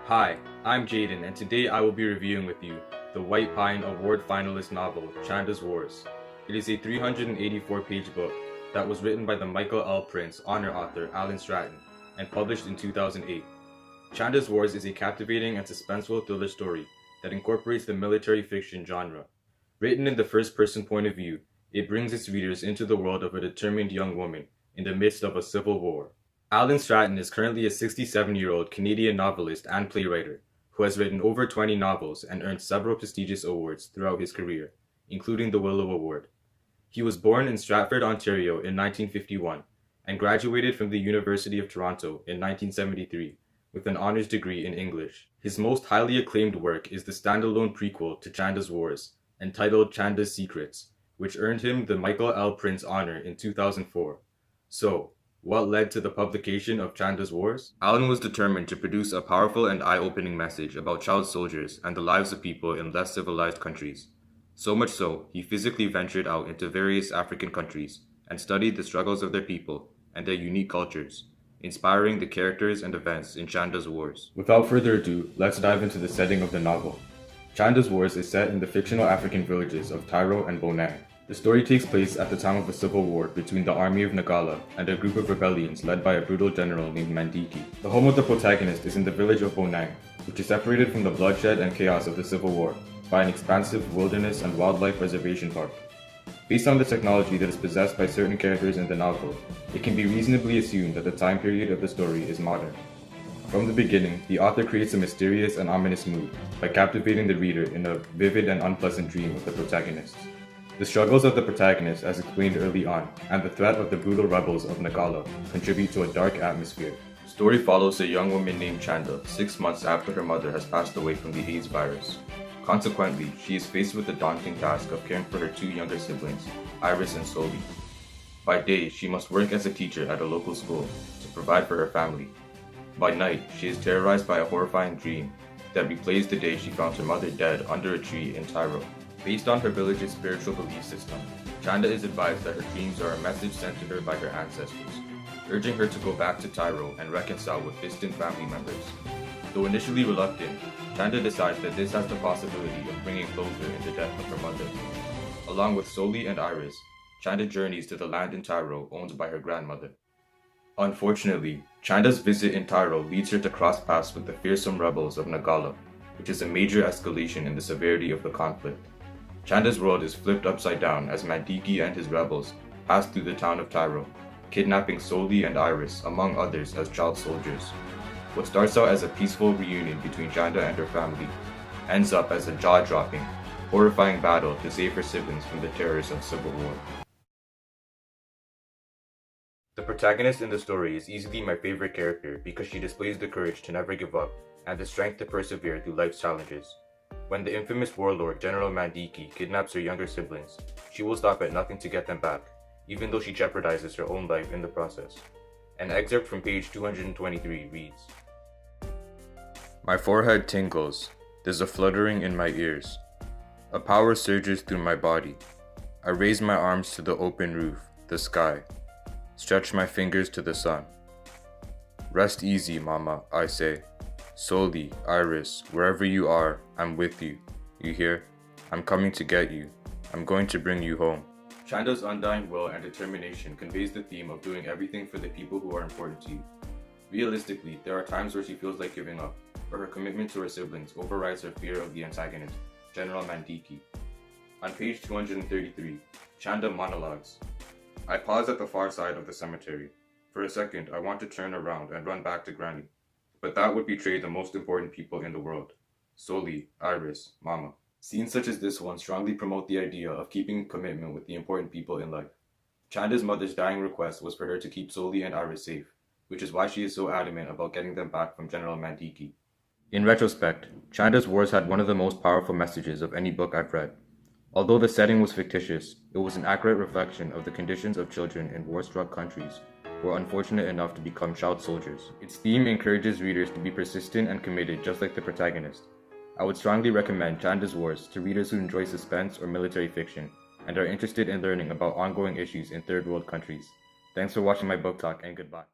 Hi, I'm Jaden, and today I will be reviewing with you the White Pine Award finalist novel, Chanda's Wars. It is a 384-page book that was written by the Michael L. Prince honor author Allan Stratton and published in 2008. Chanda's Wars is a captivating and suspenseful thriller story that incorporates the military fiction genre. Written in the first-person point of view, it brings its readers into the world of a determined young woman in the midst of a civil war. Allan Stratton is currently a 67-year-old Canadian novelist and playwright who has written over 20 novels and earned several prestigious awards throughout his career, including the Willow Award. He was born in Stratford, Ontario in 1951 and graduated from the University of Toronto in 1973 with an honors degree in English. His most highly acclaimed work is the standalone prequel to Chanda's Wars, entitled Chanda's Secrets, which earned him the Michael L. Prince honor in 2004. So, what led to the publication of Chanda's Wars? Allan was determined to produce a powerful and eye-opening message about child soldiers and the lives of people in less civilized countries. So much so, he physically ventured out into various African countries and studied the struggles of their people and their unique cultures, inspiring the characters and events in Chanda's Wars. Without further ado, let's dive into the setting of the novel. Chanda's Wars is set in the fictional African villages of Tyro and Bonang. The story takes place at the time of a civil war between the army of Nagala and a group of rebellions led by a brutal general named Mandiki. The home of the protagonist is in the village of Bonang, which is separated from the bloodshed and chaos of the civil war by an expansive wilderness and wildlife reservation park. Based on the technology that is possessed by certain characters in the novel, it can be reasonably assumed that the time period of the story is modern. From the beginning, the author creates a mysterious and ominous mood by captivating the reader in a vivid and unpleasant dream of the protagonist. The struggles of the protagonist, as explained early on, and the threat of the brutal rebels of Nagala contribute to a dark atmosphere. The story follows a young woman named Chanda 6 months after her mother has passed away from the AIDS virus. Consequently, she is faced with the daunting task of caring for her two younger siblings, Iris and Soli. By day, she must work as a teacher at a local school to provide for her family. By night, she is terrorized by a horrifying dream that replays the day she found her mother dead under a tree in Tyro. Based on her village's spiritual belief system, Chanda is advised that her dreams are a message sent to her by her ancestors, urging her to go back to Tyro and reconcile with distant family members. Though initially reluctant, Chanda decides that this has the possibility of bringing closure in the death of her mother. Along with Soli and Iris, Chanda journeys to the land in Tyro owned by her grandmother. Unfortunately, Chanda's visit in Tyro leads her to cross paths with the fearsome rebels of Nagala, which is a major escalation in the severity of the conflict. Chanda's world is flipped upside down as Mandiki and his rebels pass through the town of Tyro, kidnapping Soli and Iris, among others, as child soldiers. What starts out as a peaceful reunion between Chanda and her family ends up as a jaw-dropping, horrifying battle to save her siblings from the terrors of civil war. The protagonist in the story is easily my favorite character because she displays the courage to never give up and the strength to persevere through life's challenges. When the infamous warlord General Mandiki kidnaps her younger siblings, she will stop at nothing to get them back, even though she jeopardizes her own life in the process. An excerpt from page 223 reads, "My forehead tingles, there's a fluttering in my ears. A power surges through my body. I raise my arms to the open roof, the sky. Stretch my fingers to the sun. Rest easy, Mama, I say. Soli, Iris, wherever you are, I'm with you. You hear? I'm coming to get you. I'm going to bring you home." Chanda's undying will and determination conveys the theme of doing everything for the people who are important to you. Realistically, there are times where she feels like giving up, but her commitment to her siblings overrides her fear of the antagonist, General Mandiki. On page 233, Chanda monologues, "I pause at the far side of the cemetery. For a second, I want to turn around and run back to Granny. But that would betray the most important people in the world. Soli, Iris, Mama." Scenes such as this one strongly promote the idea of keeping commitment with the important people in life. Chanda's mother's dying request was for her to keep Soli and Iris safe, which is why she is so adamant about getting them back from General Mandiki. In retrospect, Chanda's Wars had one of the most powerful messages of any book I've read. Although the setting was fictitious, it was an accurate reflection of the conditions of children in war-struck countries who are unfortunate enough to become child soldiers. Its theme encourages readers to be persistent and committed just like the protagonist. I would strongly recommend Chanda's Wars to readers who enjoy suspense or military fiction and are interested in learning about ongoing issues in third world countries. Thanks for watching my book talk and goodbye.